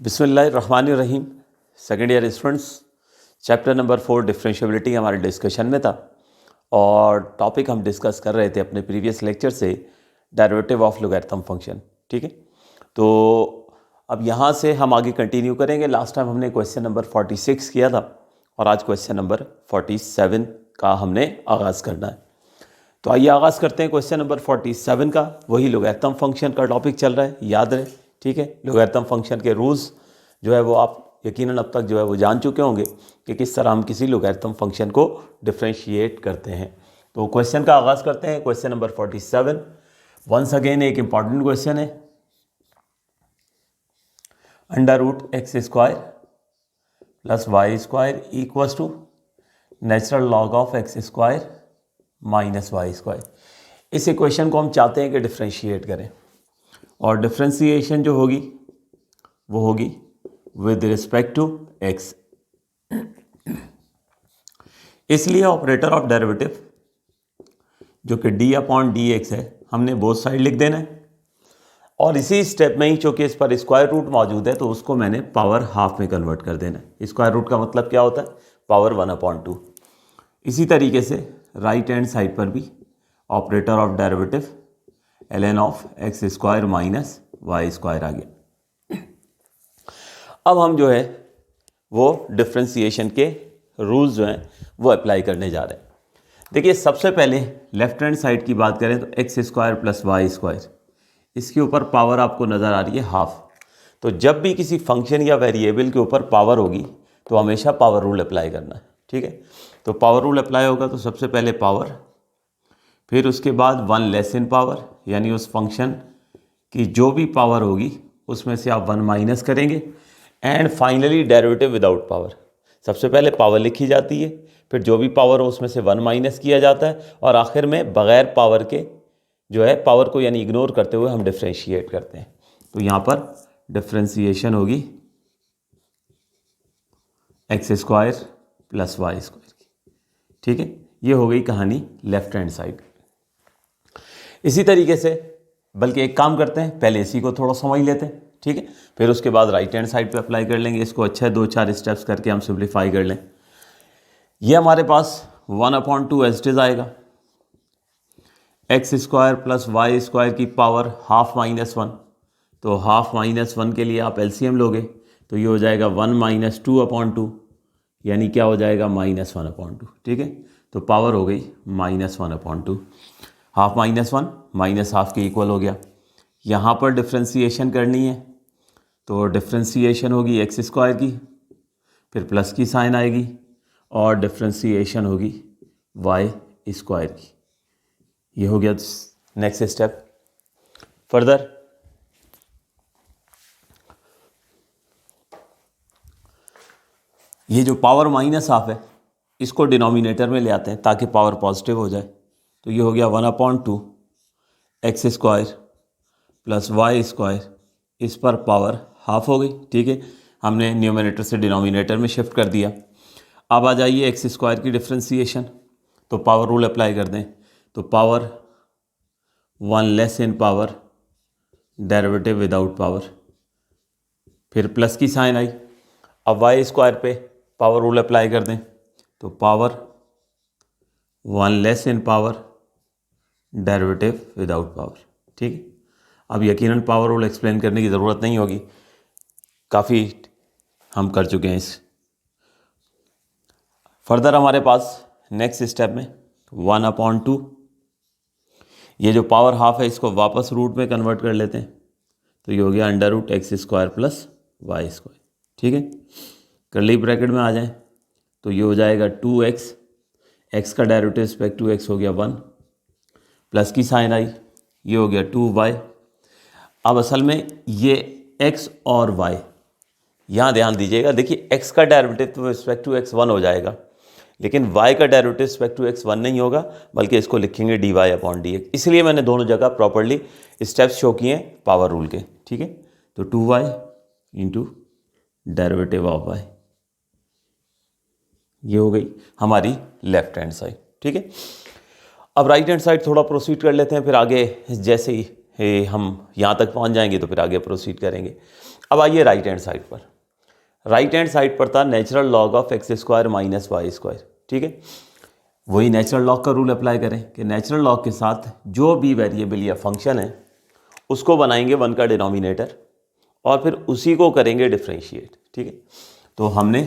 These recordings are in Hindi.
बिस्मिल्लाहिर्रहमानिर्रहीम। Second year students, chapter number 4 differentiability हमारे डिस्कशन में था और टॉपिक हम डिस्कस कर रहे थे अपने प्रीवियस लेक्चर से डेरिवेटिव ऑफ लॉगरिथम फंक्शन। ठीक है, तो अब यहाँ से हम आगे कंटिन्यू करेंगे। लास्ट टाइम हमने क्वेश्चन नंबर 46 किया था और आज क्वेश्चन नंबर 47 का हमने आगाज़ करना है। तो आइए आगाज़ करते हैं क्वेश्चन नंबर 47 का। वही लॉगरिथम फंक्शन का टॉपिक चल रहा है, याद रहे। ठीक है, लॉगरिथम फंक्शन के रूल्स जो है वो आप यकीनन अब तक जो है वो जान चुके होंगे कि किस तरह हम किसी लॉगरिथम फंक्शन को डिफ्रेंशिएट करते हैं। तो क्वेश्चन का आगाज़ करते हैं। क्वेश्चन नंबर 47 वंस अगेन एक इंपॉर्टेंट क्वेश्चन है। Under root x square plus y square equals to natural log of x square minus y square. इस इक्वेशन को हम चाहते हैं कि डिफ्रेंशिएट करें और डिफ्रेंशिएशन जो होगी वो होगी विद रिस्पेक्ट टू एक्स। इसलिए ऑपरेटर ऑफ डेरिवेटिव जो कि डी अपॉन डी एक्स है, हमने बोथ साइड लिख देना है और इसी स्टेप में ही चूँकि इस पर स्क्वायर रूट मौजूद है तो उसको मैंने पावर हाफ में कन्वर्ट कर देना है। स्क्वायर रूट का मतलब क्या होता है? पावर 1/2। इसी तरीके से राइट हैंड साइड पर भी operator of derivative ln of x square minus y square आ गया। अब हम जो है वो डिफ्रेंशिएशन के रूल्स जो हैं वो अप्लाई करने जा रहे हैं। देखिए, सबसे पहले लेफ्ट हैंड साइड की बात करें तो x square plus y square, इसके ऊपर पावर आपको नज़र आ रही है हाफ। तो जब भी किसी फंक्शन या वेरिएबल के ऊपर पावर होगी तो हमेशा पावर रूल अप्लाई करना है। ठीक है, तो पावर रूल अप्लाई होगा तो सबसे पहले पावर, फिर उसके बाद 1 लेस इन पावर, यानी उस फंक्शन की जो भी पावर होगी उसमें से आप 1 माइनस करेंगे, and finally derivative without power. सबसे पहले पावर लिखी जाती है, फिर जो भी पावर हो उसमें से 1 माइनस किया जाता है और आखिर में बग़ैर पावर के जो है पावर को यानी इग्नोर करते हुए हम डिफ्रेंशिएट करते हैं। तो यहाँ पर डिफ्रेंशिएशन होगी x square plus y square की। ठीक है, ये हो गई कहानी लेफ्ट हैंड साइड। इसी तरीके से बल्कि एक काम करते हैं, पहले इसी को थोड़ा समझ लेते हैं। ठीक है, फिर उसके बाद राइट हैंड साइड पे अप्लाई कर लेंगे। इसको अच्छा 2-4 स्टेप्स करके हम सिंप्लीफाई कर लें। ये हमारे पास 1/2 एज इट इज आएगा। X square plus y square की पावर हाफ माइनस 1, तो हाफ माइनस 1 के लिए आप एलसीएम लोगे तो ये हो जाएगा 1 माइनस 2/2, यानी क्या हो जाएगा -1/2। ठीक है, तो पावर हो गई -1/2। हाफ माइनस 1 माइनस हाफ के इक्वल हो गया। यहाँ पर डिफ्रेंशिएशन करनी है तो डिफ्रेंशिएशन होगी एक्स स्क्वायर की, फिर प्लस की साइन आएगी और डिफ्रेंशिएशन होगी वाई स्क्वायर की। ये हो गया नेक्स्ट स्टेप। फर्दर ये जो पावर माइनस हाफ है इसको डिनोमिनेटर में ले आते हैं ताकि पावर पॉजिटिव हो जाए। तो ये हो गया 1/2 x square plus y square, इस पर पावर हाफ हो गई। ठीक है, हमने न्यूमरेटर से डिनोमिनेटर में शिफ्ट कर दिया। अब आ जाइए एक्स स्क्वायर की डिफ्रेंशिएशन, तो पावर रूल अप्लाई कर दें तो power 1 less in power derivative without power, फिर प्लस की साइन आई। अब वाई स्क्वायर पे पावर रूल अप्लाई कर दें तो power 1 less in power derivative without power. ठीक है, अब यकीनन पावर रूल एक्सप्लेन करने की ज़रूरत नहीं होगी, काफ़ी हम कर चुके हैं इस। फर्दर हमारे पास नेक्स्ट स्टेप में 1/2, ये जो पावर हाफ है इसको वापस रूट में कन्वर्ट कर लेते हैं तो ये हो गया under root x square plus y square. ठीक है, कर्ली ब्रैकेट में आ जाएं तो ये हो जाएगा 2x, एक्स का डेरिवेटिव रिस्पेक्ट टू एक्स हो गया 1, प्लस की साइन आई, ये हो गया 2y। अब असल में ये x और y, यहाँ ध्यान दीजिएगा। देखिए, x का डेरिवेटिव तो रिस्पेक्ट टू x 1 हो जाएगा, लेकिन y का डेरिवेटिव रिस्पेक्ट टू x 1 नहीं होगा, बल्कि इसको लिखेंगे dy/dx। इसलिए मैंने दोनों जगह प्रॉपर्ली स्टेप्स शो किए हैं पावर रूल के। ठीक है, तो 2y into derivative of y, ये हो गई हमारी लेफ्ट हैंड साइड। ठीक है, अब राइट हैंड साइड थोड़ा प्रोसीड कर लेते हैं, फिर आगे जैसे ही हम यहाँ तक पहुँच जाएंगे तो फिर आगे प्रोसीड करेंगे। अब आइए राइट हैंड साइड पर। राइट हैंड साइड पर था natural log of x square minus y square. ठीक है, वही नेचुरल लॉग का रूल अप्लाई करें कि नेचुरल लॉग के साथ जो भी वेरिएबल या फंक्शन है उसको बनाएंगे 1 का डिनोमिनेटर और फिर उसी को करेंगे डिफ्रेंशिएट। ठीक है, तो हमने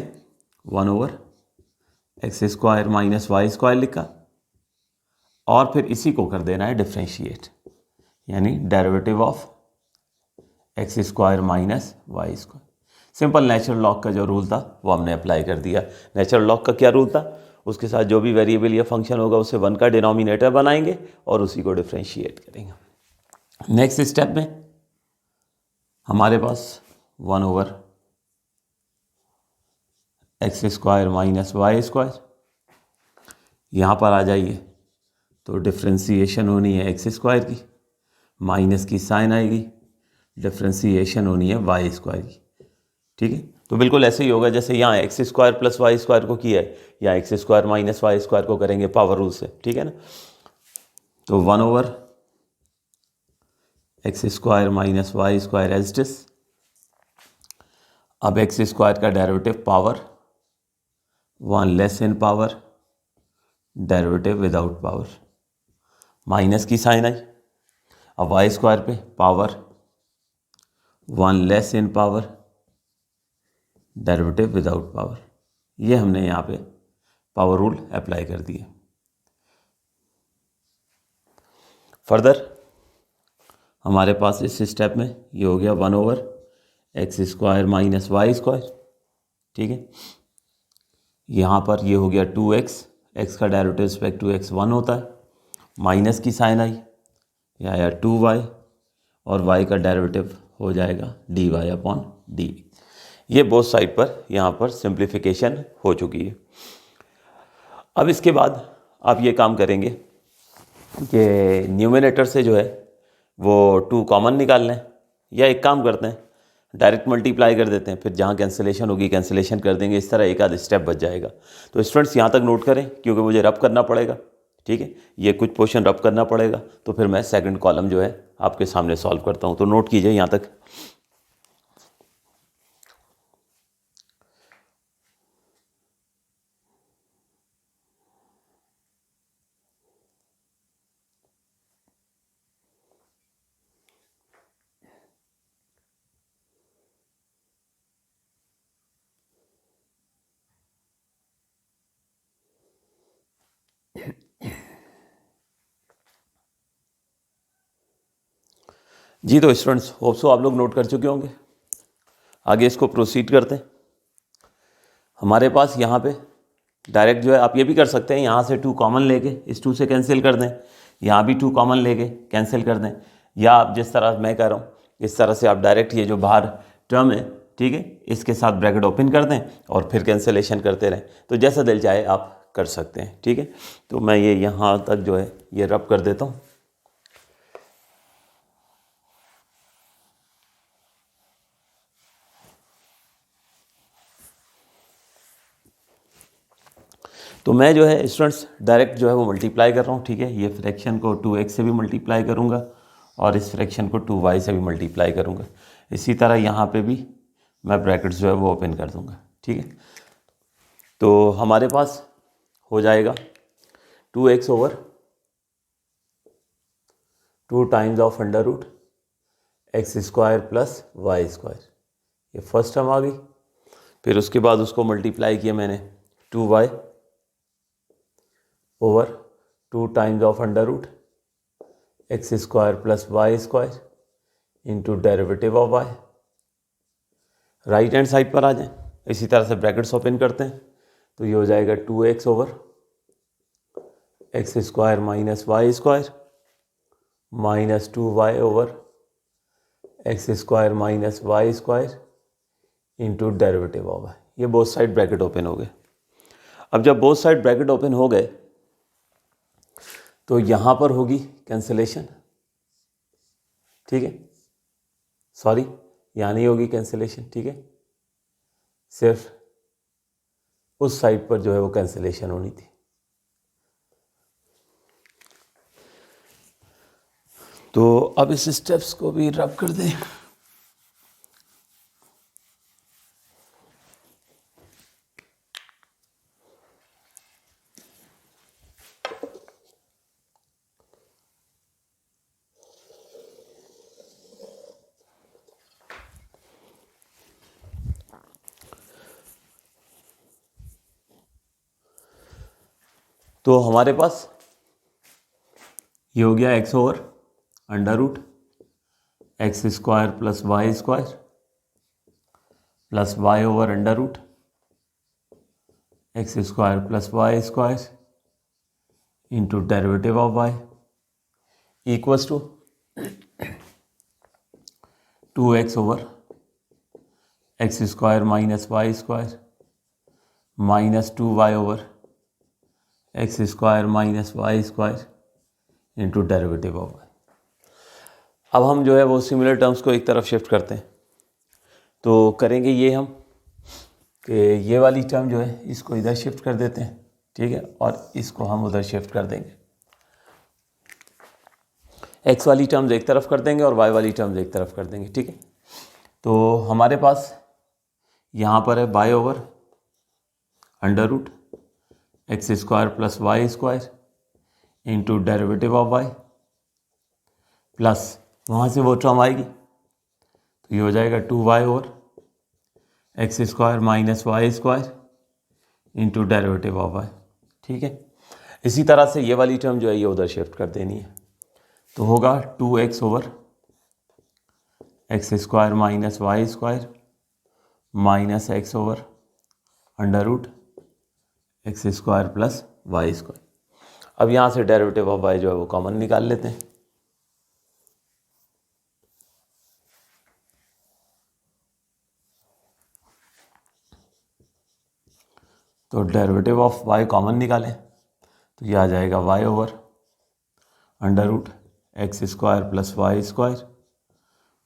1/x square minus y square लिखा और फिर इसी को कर देना है डिफ्रेंशिएट, यानी derivative of x square minus y square. Simple natural log का जो रूल था वो हमने अप्लाई कर दिया। नेचुरल लॉग का क्या रूल था, उसके साथ जो भी वेरिएबल या फंक्शन होगा उसे 1 का डिनोमिनेटर बनाएंगे और उसी को डिफ्रेंशिएट करेंगे। नेक्स्ट स्टेप में हमारे पास 1/x square minus y square, यहाँ पर आ जाइए तो डिफ्रेंसीशन होनी है एक्स स्क्वायर की, माइनस की साइन आएगी, डिफ्रेंसीशन होनी है वाई स्क्वायर की। ठीक है, तो बिल्कुल ऐसे ही होगा जैसे यहाँ x square plus y square को किया है, या x square minus y square को करेंगे पावर रूल से। ठीक है ना, तो 1/x square minus y square as it is. अब एक्स स्क्वायर का derivative power 1 less in power, derivative without power, minus की साइन आई। अब वाई स्क्वायर पे power 1 less in power, derivative without power. ये हमने यहाँ पे पावर रूल अप्लाई कर दिए। फर्दर हमारे पास इस स्टेप में ये हो गया 1/x square minus y square. ठीक है, यहाँ पर ये हो गया 2x, x का डेरिवेटिव रिस्पेक्ट टू x 1 होता है, माइनस की साइन आई, या 2y, और y का डेरिवेटिव हो जाएगा dy/dy। ये बोथ साइड पर यहाँ पर सिंप्लीफिकेशन हो चुकी है। अब इसके बाद आप ये काम करेंगे कि न्यूमिनेटर से जो है वो 2 कॉमन निकाल लें, या एक काम करते हैं डायरेक्ट मल्टीप्लाई कर देते हैं, फिर जहाँ कैंसिलेशन होगी कैंसिलेशन कर देंगे। इस तरह एक आध स्टेप बच जाएगा। तो स्टूडेंट्स यहाँ तक नोट करें क्योंकि मुझे रब करना पड़ेगा। ठीक है, ये कुछ पोर्शन रब करना पड़ेगा, तो फिर मैं सेकंड कॉलम जो है आपके सामने सॉल्व करता हूँ। तो नोट कीजिए यहाँ तक। जी तो स्टूडेंट्स होप सो आप लोग नोट कर चुके होंगे। आगे इसको प्रोसीड करते हैं। हमारे पास यहाँ पे डायरेक्ट जो है आप ये भी कर सकते हैं, यहाँ से 2 कॉमन लेके इस 2 से कैंसिल कर दें, यहाँ भी 2 कॉमन लेके कैंसिल कर दें, या आप जिस तरह मैं कह रहा हूँ इस तरह से आप डायरेक्ट ये जो बाहर टर्म है, ठीक है, इसके साथ ब्रैकेट ओपन कर दें और फिर कैंसिलेशन करते रहें। तो जैसा दिल चाहे आप कर सकते हैं। ठीक है, तो मैं ये यहाँ तक जो है ये रब कर देता हूँ। तो मैं जो है स्टूडेंट्स डायरेक्ट जो है वो मल्टीप्लाई कर रहा हूँ। ठीक है, ये फ्रैक्शन को 2x से भी मल्टीप्लाई करूँगा और इस फ्रैक्शन को 2y से भी मल्टीप्लाई करूँगा। इसी तरह यहाँ पे भी मैं ब्रैकेट्स जो है वो ओपन कर दूँगा। ठीक है, तो हमारे पास हो जाएगा 2x over 2 times of under root x square plus y square. ये फर्स्ट टर्म आ गई। फिर उसके बाद उसको मल्टीप्लाई किया मैंने 2y over 2 times of under root x square plus y square into derivative of y. Right hand side पर आ जाएं, इसी तरह से ब्रैकेट्स ओपन करते हैं, तो ये हो जाएगा 2x over x square minus y square minus 2y over x square minus y square into derivative of y. ये बोथ साइड ब्रैकेट ओपन हो गए। अब जब बोथ साइड ब्रैकेट ओपन हो गए तो यहाँ पर होगी कैंसिलेशन। ठीक है, सॉरी यहाँ नहीं होगी कैंसिलेशन। ठीक है, सिर्फ उस साइड पर जो है वो कैंसिलेशन होनी थी। तो अब इस स्टेप्स को भी रब कर दें। तो हमारे पास ये हो गया x over under root x square plus y square plus y over under root x square plus y square into derivative of y equals to 2x over x square minus y square minus 2y over x square minus y square into derivative of y. अब हम जो है वो सिमिलर टर्म्स को एक तरफ शिफ्ट करते हैं। तो करेंगे ये हम कि ये वाली टर्म जो है इसको इधर शिफ्ट कर देते हैं, ठीक है, और इसको हम उधर शिफ्ट कर देंगे। एक्स वाली टर्म्स एक तरफ कर देंगे और वाई वाली टर्म्स एक तरफ कर देंगे, ठीक है। तो हमारे पास यहाँ पर है y over under root x square plus y square into derivative of y plus वहाँ से वो टर्म आएगी तो ये हो जाएगा 2y over x square minus y square into derivative of y, ठीक है। इसी तरह से ये वाली टर्म जो है ये उधर शिफ्ट कर देनी है। तो होगा 2x over x square minus y square minus x over under root x square plus y square. अब यहाँ से डेरिवेटिव ऑफ वाई जो है वो कॉमन निकाल लेते हैं। तो डेरिवेटिव ऑफ वाई कॉमन निकालें तो ये आ जाएगा y over under root x square plus y square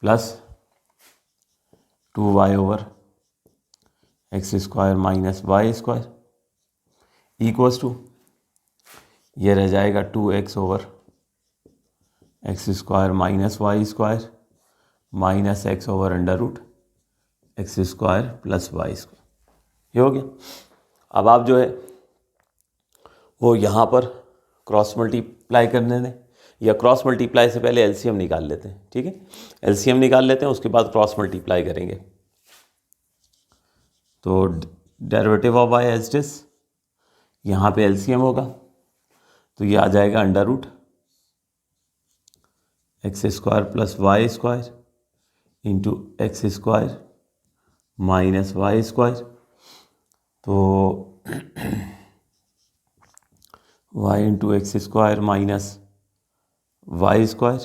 plus 2y over x square minus y square equals to ये रह जाएगा 2x over x square minus y square minus x over under root x square plus y square. ये हो गया। अब आप जो है वो यहाँ पर क्रॉस मल्टीप्लाई करने दें, या क्रॉस मल्टीप्लाई से पहले एलसीएम निकाल लेते हैं, ठीक है। एलसीएम निकाल लेते हैं, उसके बाद क्रॉस मल्टीप्लाई करेंगे। तो derivative of y as it is, यहाँ पे एलसीएम होगा तो ये आ जाएगा under root x square plus y square into x square minus y square. तो y into x square minus y square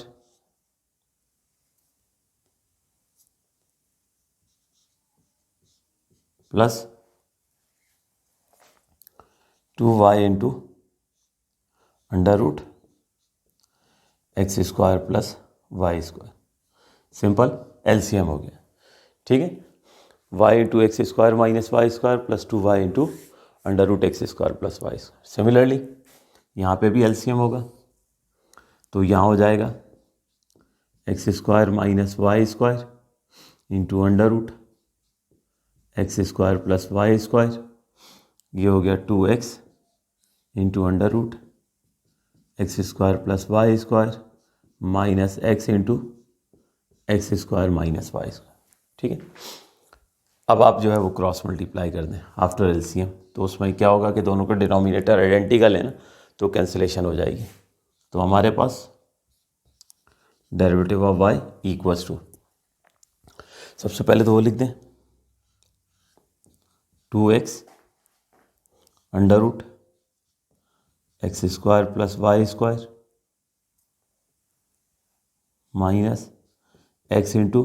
plus 2y into under root x square plus y square. Simple LCM हो गया, ठीक है। y into x square minus y square plus 2y into under root x square plus y square. Similarly यहाँ पे भी एलसीएम होगा तो यहाँ हो जाएगा x square minus y square into under root x square plus y square. ये हो गया 2x into under root x square plus y square minus x into x square minus y square, ठीक है। अब आप जो है वो क्रॉस मल्टीप्लाई कर दें आफ्टर एलसीएम, तो उसमें क्या होगा कि दोनों का डिनोमिनेटर आइडेंटिकल है ना, तो कैंसिलेशन हो जाएगी। तो हमारे पास derivative of y equals to, सबसे पहले तो वो लिख दें 2x under root x square plus y square minus x into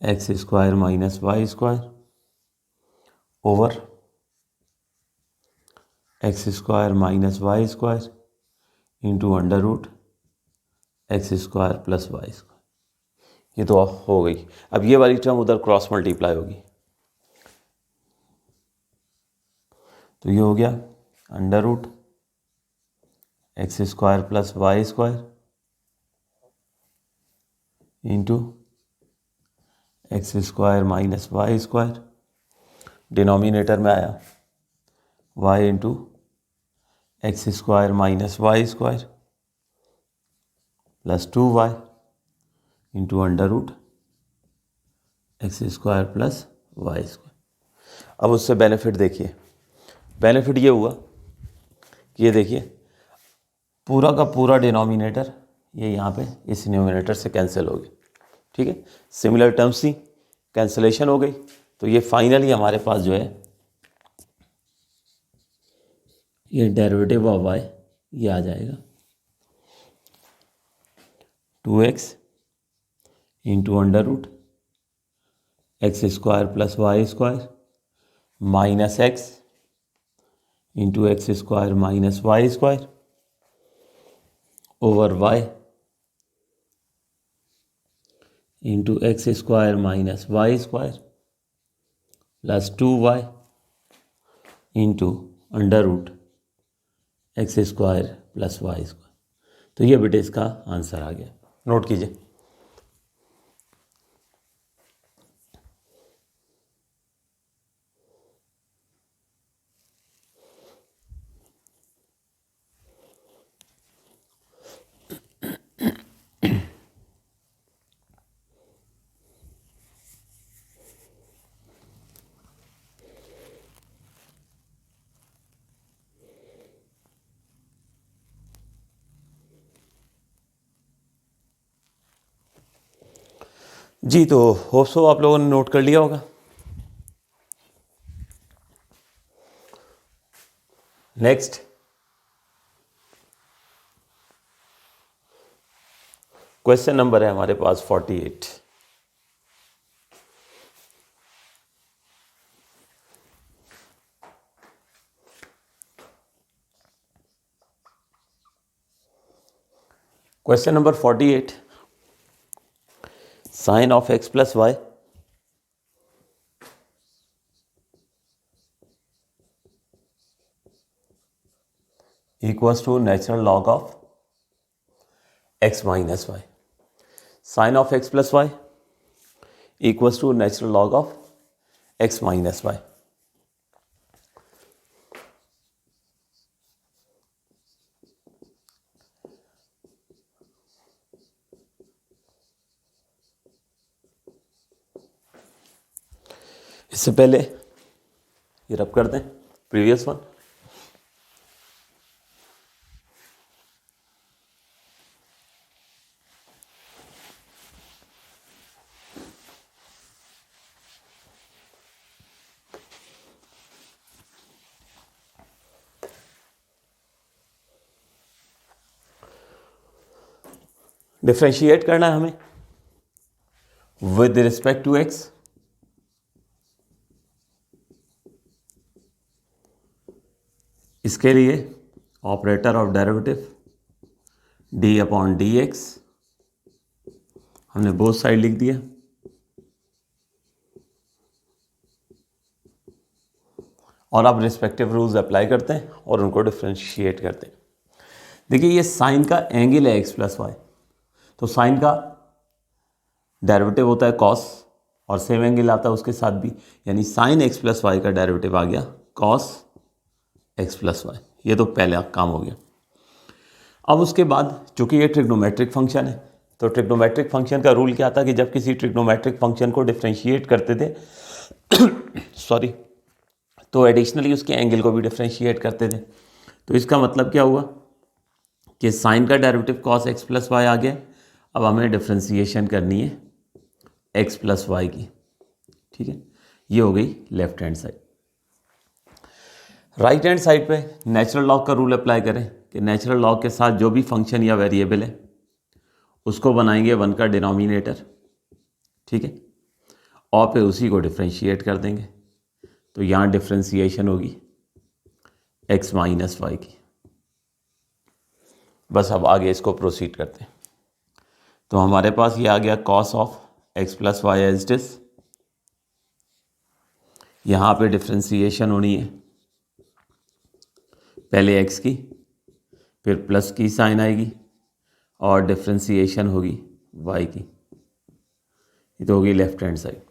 x square minus y square over x square minus y square into under root x square plus y square. ये तो हो गई। अब ये वाली टर्म उधर क्रॉस मल्टीप्लाई होगी तो ये हो गया under root x square plus y square into x square minus y square, denominator में आया y into x square minus y square plus 2y into under root x square plus y square. अब उससे बेनिफिट देखिए, बेनिफिट ये हुआ कि ये देखिए पूरा का पूरा डिनोमिनेटर ये यहाँ पे इस न्यूमिनेटर से कैंसिल हो गया, ठीक है। सिमिलर टर्म्स थी, कैंसिलेशन हो गई, तो ये फाइनली हमारे पास जो है ये डेरिवेटिव ऑफ y ये आ जाएगा 2x into under root x square plus y square minus x into x square minus y square over y into x square minus y square plus 2y into under root x square plus y square. तो ये बेटे इसका आंसर आ गया, नोट कीजिए। जी, तो होप सो आप लोगों ने नोट कर लिया होगा। नेक्स्ट क्वेश्चन नंबर है हमारे पास 48। Question number 48, sine of x plus y equals to natural log of x minus y. Sine of x plus y equals to natural log of x minus y. इससे पहले ये रब कर दें प्रीवियस वन। डिफ्रेंशिएट करना है हमें विद रिस्पेक्ट टू एक्स। इसके लिए operator of derivative d upon d x हमने बोथ साइड लिख दिया। और अब रिस्पेक्टिव रूल्स अप्लाई करते हैं और उनको डिफ्रेंशिएट करते हैं। देखिए ये साइन का एंगल है एक्स प्लस वाई, तो साइन का डेरिवेटिव होता है कॉस और सेम एंगल आता है उसके साथ भी, यानी साइन एक्स प्लस वाई का डेरिवेटिव आ गया कॉस एक्स प्लस वाई। ये तो पहला काम हो गया। अब उसके बाद चूंकि ये ट्रिग्नोमेट्रिक फंक्शन है, तो ट्रिग्नोमेट्रिक फंक्शन का रूल क्या था कि जब किसी ट्रिग्नोमेट्रिक फंक्शन को डिफ्रेंशिएट करते थे सॉरी, तो एडिशनली उसके एंगल को भी डिफ्रेंशिएट करते थे। तो इसका मतलब क्या हुआ कि साइन का derivative cos x plus y आ गया। अब हमें डिफ्रेंशिएशन करनी है एक्स प्लस वाई की, ठीक है। ये हो गई left hand side. Right hand side पे नेचुरल लॉग का रूल अप्लाई करें कि नेचुरल लॉग के साथ जो भी फंक्शन या वेरिएबल है उसको बनाएंगे 1 का डिनोमिनेटर, ठीक है, और फिर उसी को डिफ्रेंशिएट कर देंगे। तो यहाँ डिफ्रेंशिएशन होगी एक्स माइनस वाई की। बस अब आगे इसको प्रोसीड करते हैं। तो हमारे पास ये आ गया cos of x plus y as it is. यहाँ पे डिफ्रेंशिएशन होनी है पहले एक्स की, फिर प्लस की साइन आएगी और डिफ्रेंशिएशन होगी वाई की। ये तो होगी left hand side.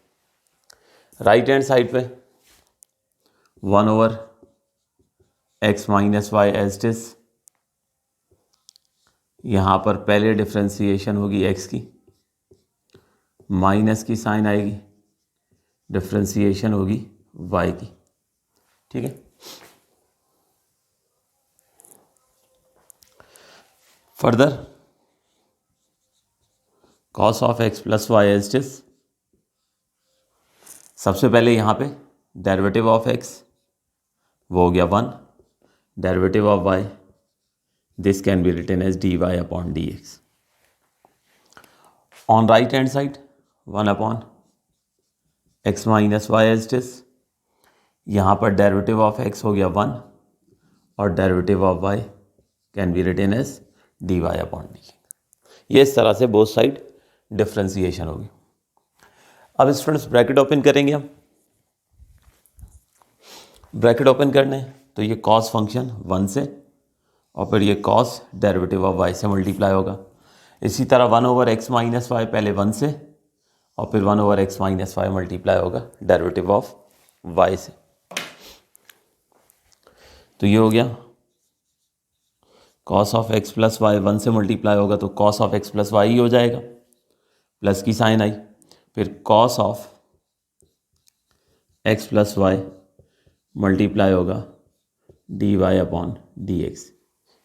Right hand side पे 1/x minus y as it is. यहाँ पर पहले डिफ्रेंसिएशन होगी x की, माइनस की साइन आएगी, डिफ्रेंसिएशन होगी y की। ठीक है, further cos of x plus y as it is. सबसे पहले यहाँ पे डेरिवेटिव ऑफ x वो हो गया 1, derivative of y this can be written as dy upon dx। On right hand side 1/x minus y as it is. यहाँ पर डेरिवेटिव ऑफ x हो गया 1 और derivative of y can be written as dy upon dx। ये इस तरह से बोथ साइड डिफ्रेंसिएशन होगी। अब स्टूडेंट्स ब्रैकेट ओपन करेंगे हम। ब्रैकेट ओपन करने तो ये कॉस फंक्शन 1 से और फिर ये कॉस डेरिवेटिव ऑफ y से मल्टीप्लाई होगा। इसी तरह 1/x माइनस वाई पहले 1 से और फिर 1/x माइनस वाई मल्टीप्लाई होगा डेरिवेटिव ऑफ y से। तो ये हो गया cos of x plus y 1 से मल्टीप्लाई होगा तो cos of x plus y ही हो जाएगा, प्लस की साइन आई, फिर cos of x plus y multiply होगा dy अपॉन dx।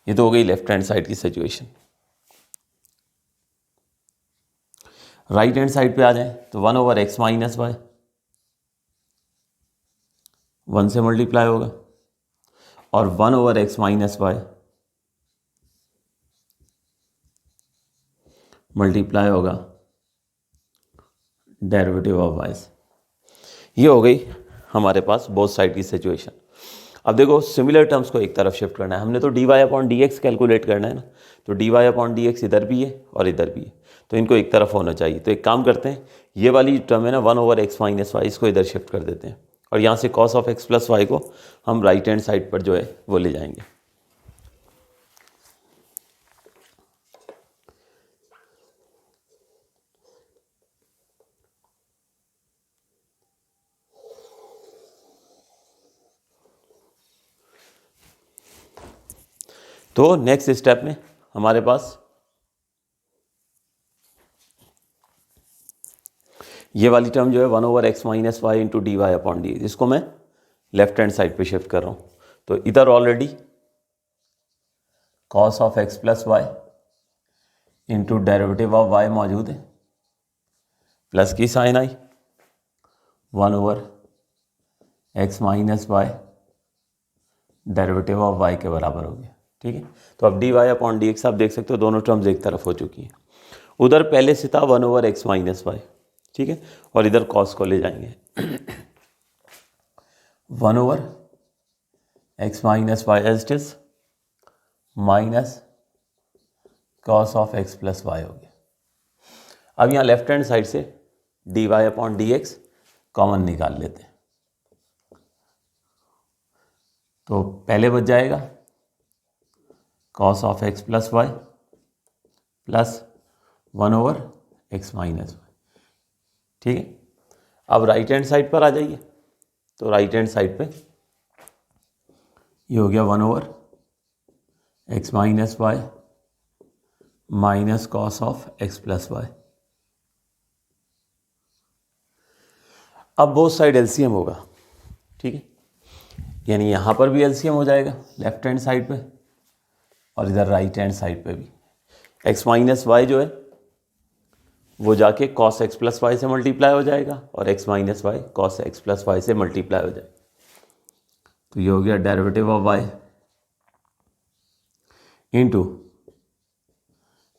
ये तो हो गई लेफ्ट हैंड साइड की सिचुएशन। राइट हैंड साइड पे आ जाए तो 1/x माइनस वाई 1 से मल्टीप्लाई होगा और 1/x माइनस वाई मल्टीप्लाई होगा डेरिवेटिव ऑफ y से। ये हो गई हमारे पास बोथ साइड की सिचुएशन। अब देखो सिमिलर टर्म्स को एक तरफ शिफ्ट करना है, हमने तो dy अपॉन dx कैलकुलेट करना है ना, तो dy अपॉन dx इधर भी है और इधर भी है, तो इनको एक तरफ होना चाहिए। तो एक काम करते हैं, ये वाली टर्म है ना 1/x माइनस वाई, इसको इधर शिफ्ट कर देते हैं और यहाँ से cos of x plus y को हम राइट हैंड साइड पर जो है वो ले जाएंगे। तो नेक्स्ट स्टेप में हमारे पास ये वाली टर्म जो है 1/x minus y into d y upon d, जिसको मैं लेफ्ट हैंड साइड पे शिफ्ट कर रहा हूँ। तो इधर already cos of x plus y into derivative of y मौजूद है, प्लस की साइन आई 1/x minus y derivative of y के बराबर हो गया। ठीक है, तो अब dy अपॉन डी एक्स आप देख सकते हो दोनों टर्म्स एक तरफ हो चुकी हैं। उधर पहले से था 1/x माइनस वाई, ठीक है, और इधर cos को ले जाएंगे 1/x minus y as it is minus cos of x plus y हो गया। अब यहाँ लेफ्ट हैंड साइड से dy upon d x common निकाल लेते हैं, तो पहले बच जाएगा cos of x plus y plus 1/x minus y. ठीक है, अब राइट हैंड साइड पर आ जाइए, तो राइट हैंड साइड पे ये हो गया 1/x minus y minus cos of x plus y. अब बोथ साइड एलसीएम होगा, ठीक है, यानी यहाँ पर भी एलसीएम हो जाएगा लेफ्ट हैंड साइड पे और इधर राइट हैंड साइड पे भी। x माइनस वाई जो है वो जाके cos x प्लस वाई से मल्टीप्लाई हो जाएगा और x minus y cos x plus y से मल्टीप्लाई हो जाएगा। तो ये हो गया derivative of y into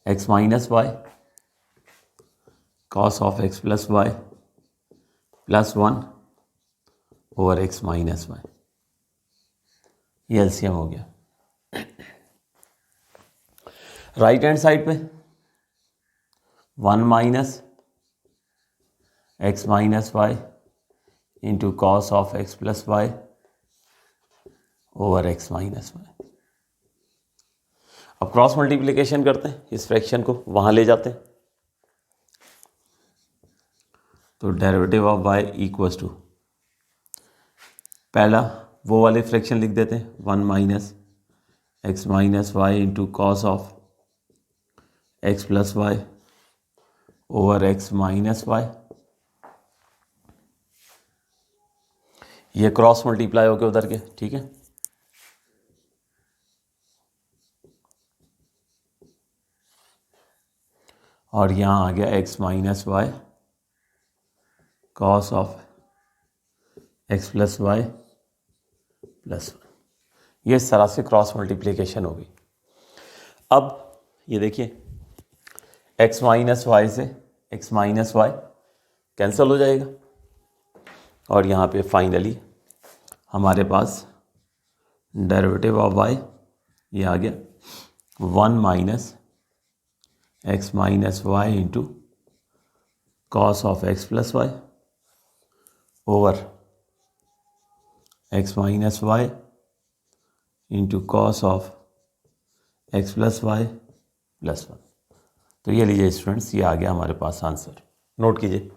x minus y cos of x plus y plus 1/x minus y. ये एलसीएम हो गया। राइट हैंड साइड पे 1 minus x minus y into cos of x plus y over x minus y. अब क्रॉस मल्टीप्लिकेशन करते हैं, इस फ्रैक्शन को वहां ले जाते हैं। तो derivative of y equals to, पहला वो वाले फ्रैक्शन लिख देते हैं, 1 minus x minus y into cos of x plus y over x minus y. ये क्रॉस मल्टीप्लाई हो गया उधर के, ठीक है। और यहाँ आ गया x minus y cos of x plus y plus one. ये इस तरह से क्रॉस मल्टीप्लिकेशन होगी। अब ये देखिए, एक्स माइनस वाई से एक्स माइनस वाई कैंसिल हो जाएगा, और यहाँ पे फाइनली हमारे पास डेरिवेटिव ऑफ वाई ये आ गया 1 minus x minus y into cos of x plus y over x minus y into cos of x plus y plus one. तो ये लीजिए स्टूडेंट्स, ये आ गया हमारे पास आंसर, नोट कीजिए।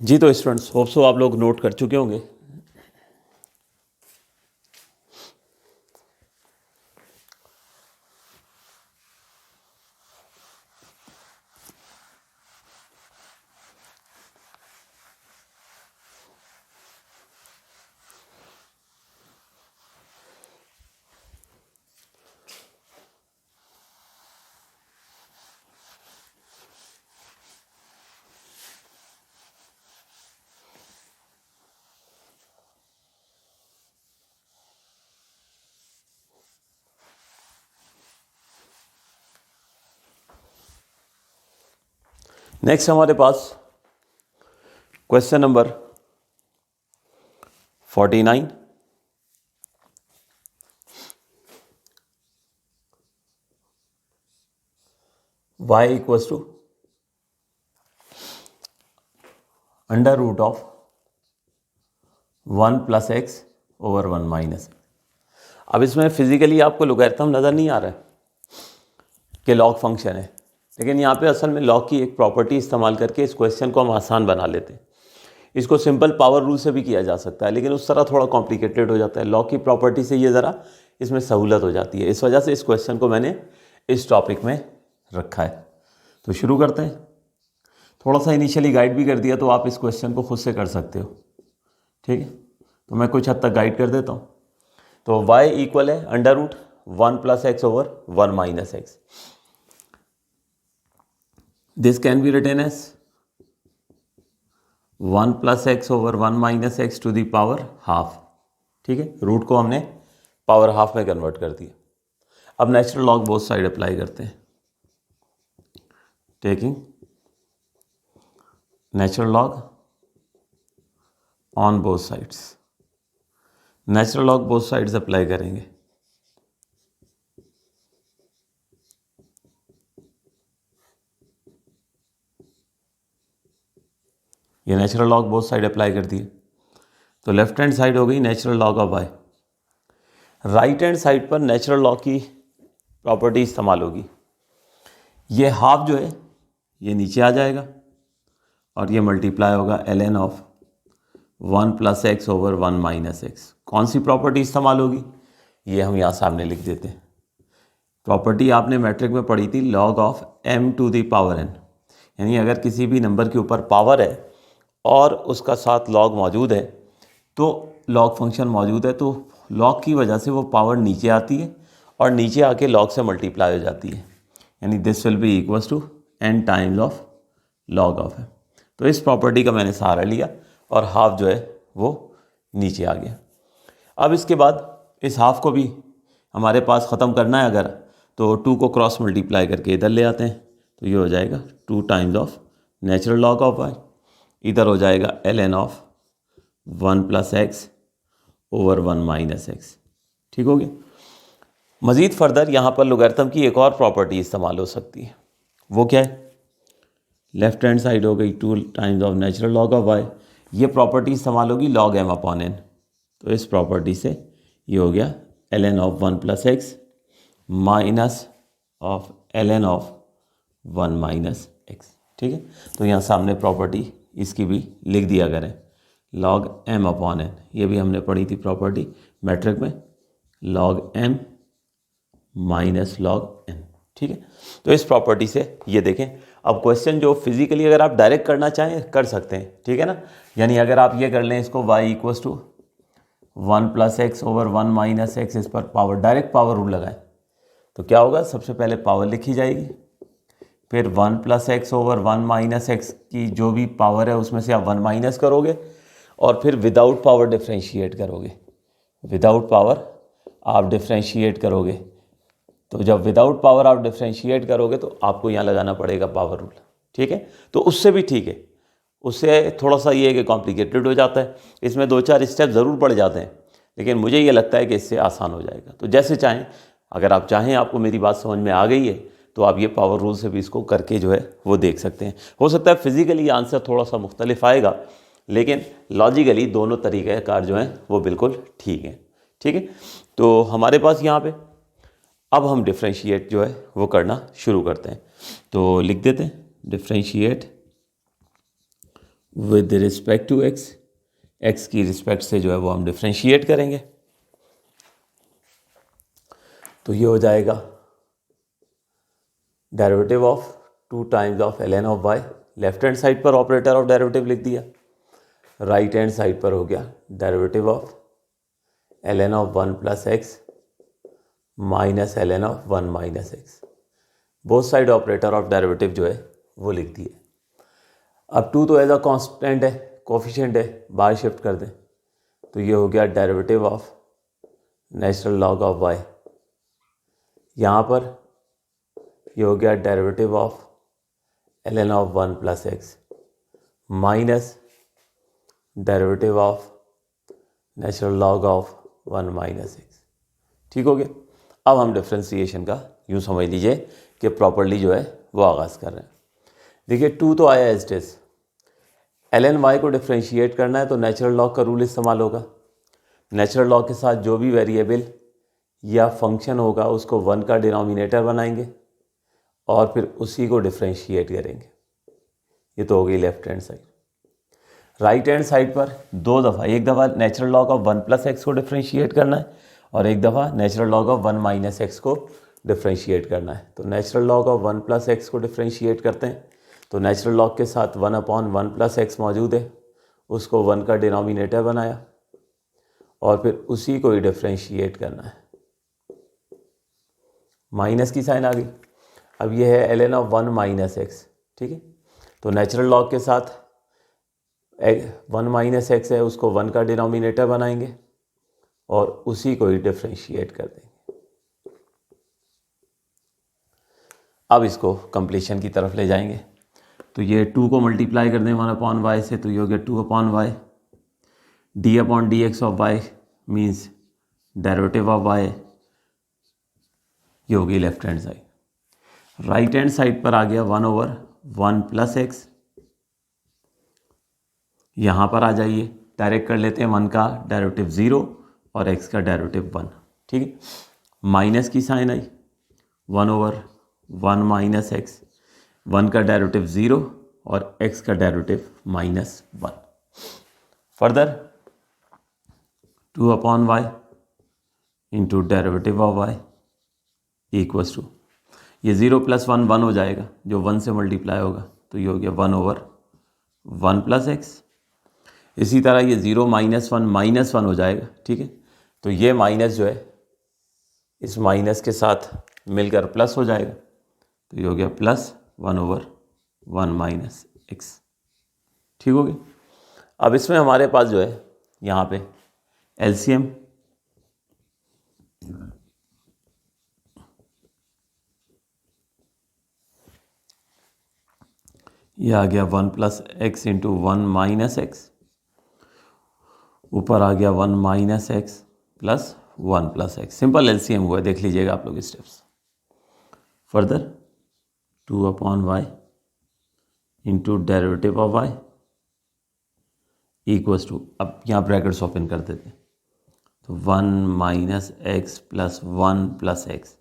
जी तो स्टूडेंट्स, होप सो आप लोग नोट कर चुके होंगे। नेक्स्ट हमारे पास question number 49। y equals to under root of 1 plus x over 1 minus. अब इसमें फिजिकली आपको लोगैरिथम नज़र नहीं आ रहा है कि लॉग फंक्शन है, लेकिन यहाँ पे असल में लॉग की एक प्रॉपर्टी इस्तेमाल करके इस क्वेश्चन को हम आसान बना लेते हैं। इसको सिंपल पावर रूल से भी किया जा सकता है, लेकिन उस तरह थोड़ा कॉम्प्लिकेटेड हो जाता है। लॉग की प्रॉपर्टी से ये ज़रा इसमें सहूलत हो जाती है, इस वजह से इस क्वेश्चन को मैंने इस टॉपिक में रखा है। तो शुरू करते हैं। थोड़ा सा इनिशियली गाइड भी कर दिया, तो आप इस क्वेश्चन को खुद से कर सकते हो, ठीक है। तो मैं कुछ हद तक गाइड कर देता हूँ। तो y इक्वल है under root 1 plus x over 1 minus x. This can be written as 1 plus x over 1 minus x to the power half, ठीक है। रूट को हमने पावर हाफ में कन्वर्ट कर दिया। अब natural log both side apply करते हैं, taking natural log on both sides. Natural log both sides apply करेंगे। ये natural log both side apply कर दिए, तो लेफ्ट हैंड साइड हो गई natural log of y। Right hand side पर नेचुरल लॉग की प्रॉपर्टी इस्तेमाल होगी। ये हाफ जो है ये नीचे आ जाएगा, और ये मल्टीप्लाई होगा ln of 1 plus x over 1 minus x. कौन सी प्रॉपर्टी इस्तेमाल होगी, ये हम यहाँ सामने लिख देते हैं। प्रॉपर्टी आपने मैट्रिक में पढ़ी थी, log of m to the power n। यानी अगर किसी भी नंबर के ऊपर पावर है और उसका साथ लॉग मौजूद है, तो लॉग फंक्शन मौजूद है, तो लॉग की वजह से वो पावर नीचे आती है और नीचे आके लॉग से मल्टीप्लाई हो जाती है। यानी this will be equals to n times of log of है। तो इस प्रॉपर्टी का मैंने सहारा लिया और हाफ जो है वो नीचे आ गया। अब इसके बाद इस हाफ को भी हमारे पास ख़त्म करना है अगर, तो 2 को क्रॉस मल्टीप्लाई करके इधर ले आते हैं, तो ये हो जाएगा 2 times of natural log of y, इधर हो जाएगा ln of 1 + x over 1 - x। ठीक हो गया। मज़ीद फर्दर यहाँ पर लोगैरिथम की एक और प्रॉपर्टी इस्तेमाल हो सकती है, वो क्या है? लेफ्ट हैंड साइड हो गई 2 times of natural log of y, ये प्रॉपर्टी इस्तेमाल होगी log m अपॉन n। तो इस प्रॉपर्टी से ये हो गया ln of 1 + x minus of ln of 1 - x। ठीक है, तो यहाँ सामने प्रॉपर्टी इसकी भी लिख दिया करें, log m अपॉन n। ये भी हमने पढ़ी थी प्रॉपर्टी मैट्रिक में, log m minus log n। ठीक है, तो इस प्रॉपर्टी से ये देखें। अब क्वेश्चन जो फिजिकली अगर आप डायरेक्ट करना चाहें कर सकते हैं, ठीक है ना। यानी अगर आप ये कर लें इसको y = 1 + x ओवर 1 - x, इस पर पावर डायरेक्ट पावर रूल लगाएं, तो क्या होगा? सबसे पहले पावर लिखी जाएगी, फिर 1 + x ओवर 1 - x की जो भी पावर है उसमें से आप 1 माइनस करोगे, और फिर विदाउट पावर डिफ्रेंशिएट करोगे। विदाउट पावर आप डिफ्रेंशिएट करोगे, तो जब विदाउट पावर आप डिफ्रेंशिएट करोगे तो आपको यहाँ लगाना पड़ेगा पावर रूल। ठीक है, तो उससे भी ठीक है, उससे थोड़ा सा ये है कि कॉम्प्लिकेटेड हो जाता है, इसमें 2-4 स्टेप ज़रूर पड़ जाते हैं, लेकिन मुझे ये लगता है कि इससे आसान हो जाएगा। तो जैसे चाहें, अगर आप चाहें, आपको मेरी बात समझ में आ गई है, तो आप ये पावर रूल से भी इसको करके जो है वो देख सकते हैं। हो सकता है फिजिकली आंसर थोड़ा सा मुख्तलिफ आएगा, लेकिन लॉजिकली दोनों तरीक़ेकार जो हैं वो बिल्कुल ठीक हैं। ठीक है, तो हमारे पास यहाँ पे अब हम डिफ्रेंशिएट जो है वो करना शुरू करते हैं। तो लिख देते हैं differentiate with respect to x, x की रिस्पेक्ट से जो है वो हम डिफ्रेंशिएट करेंगे। तो ये हो जाएगा derivative of 2 times of ln of y। Left hand side पर ऑपरेटर ऑफ डेरिवेटिव लिख दिया, राइट हैंड साइड पर हो गया derivative of ln of 1 + x minus ln of 1 - x। Both side operator of derivative जो है वो लिख दिए। अब 2 तो एज अ कांस्टेंट है, कोफिशिएंट है, बाहर शिफ्ट कर दें, तो ये हो गया derivative of natural log of y। यहाँ पर ये हो गया derivative of ln of 1 + x minus derivative of natural log of 1 - x। ठीक हो गया। अब हम डिफ्रेंसिएशन का यूँ समझ लीजिए कि प्रॉपर्ली जो है वो आगाज़ कर रहे हैं। देखिए 2 तो आया as it is, ln y को डिफ्रेंशिएट करना है तो नेचुरल लॉग का रूल इस्तेमाल होगा। नेचुरल लॉग के साथ जो भी वेरिएबल या फंक्शन होगा उसको 1 का डिनोमिनेटर बनाएंगे और फिर उसी को डिफ्रेंशिएट करेंगे। ये तो हो गई left hand side. Right hand side पर 2 दफ़ा, एक दफ़ा नेचुरल लॉग ऑफ 1 + x को डिफ्रेंशिएट करना है और एक दफ़ा नेचुरल लॉग ऑफ 1 - x को डिफ्रेंशिएट करना है। तो नेचुरल लॉग ऑफ 1 + x को डिफ्रेंशिएट करते हैं, तो नेचुरल लॉग के साथ 1/1 + x मौजूद है, उसको 1 का डिनोमिनेटर बनाया और फिर उसी को ही डिफ्रेंशिएट करना है। माइनस की साइन आ गई। अब ये है ln ऑफ 1 - x। ठीक है, तो नेचुरल लॉग के साथ 1 - x है, उसको 1 का डिनोमिनेटर बनाएंगे और उसी को ही डिफ्रेंशिएट कर देंगे। अब इसको कंप्लीशन की तरफ ले जाएंगे, तो ये 2 को मल्टीप्लाई कर दें 1/y से, तो ये हो गया 2/y। d/dx of y means derivative of y, ये हो गई left hand side. Right hand side पर आ गया 1/1 + x। यहाँ पर आ जाइए, डायरेक्ट कर लेते हैं 1 का डेरिवेटिव 0 और x का डेरिवेटिव 1। ठीक है, माइनस की साइन आई, 1/1 - x, 1 का डेरिवेटिव 0 और x का derivative -1। Further 2/y into derivative of y equals to, ये 0 + 1 1 हो जाएगा, जो 1 से मल्टीप्लाई होगा, तो ये हो गया 1/1 + x। इसी तरह ये 0 - 1 -1 हो जाएगा। ठीक है, तो ये माइनस जो है इस माइनस के साथ मिलकर प्लस हो जाएगा, तो ये हो गया +1/1 - x। ठीक हो गया। अब इसमें हमारे पास जो है यहाँ पे एलसीएम ये आ गया 1 plus x into 1 minus x, ऊपर आ गया 1 minus x plus 1 plus x. Simple LCM हुआ, देख लीजिएगा आप लोग steps. Further 2 upon y into derivative of y equals to, अब यहाँ ब्रैकेट्स ओपन कर देते हैं, तो 1 minus x plus 1 plus x.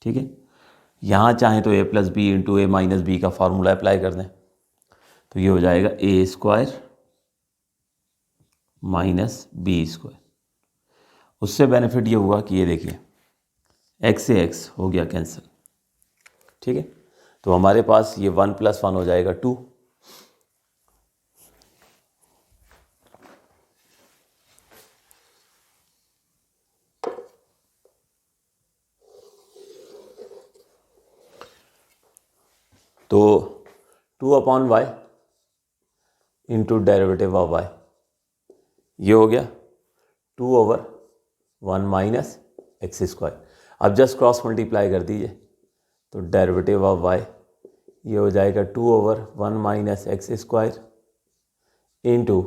ठीक है, यहाँ चाहें तो A plus B into A minus B का फार्मूला अप्लाई कर दें, तो ये हो जाएगा ए स्क्वायर माइनस बी स्क्वायर। उससे बेनिफिट ये हुआ कि ये देखिए एक्स से एक्स हो गया कैंसिल। ठीक है, तो हमारे पास ये 1 प्लस 1 हो जाएगा 2, तो 2 upon y into derivative of y, ये हो गया 2 ओवर 1 माइनस एक्स स्क्वायर। अब जस्ट क्रॉस मल्टीप्लाई कर दीजिए, तो डेरिवेटिव ऑफ वाई ये हो जाएगा 2 over 1 minus x square into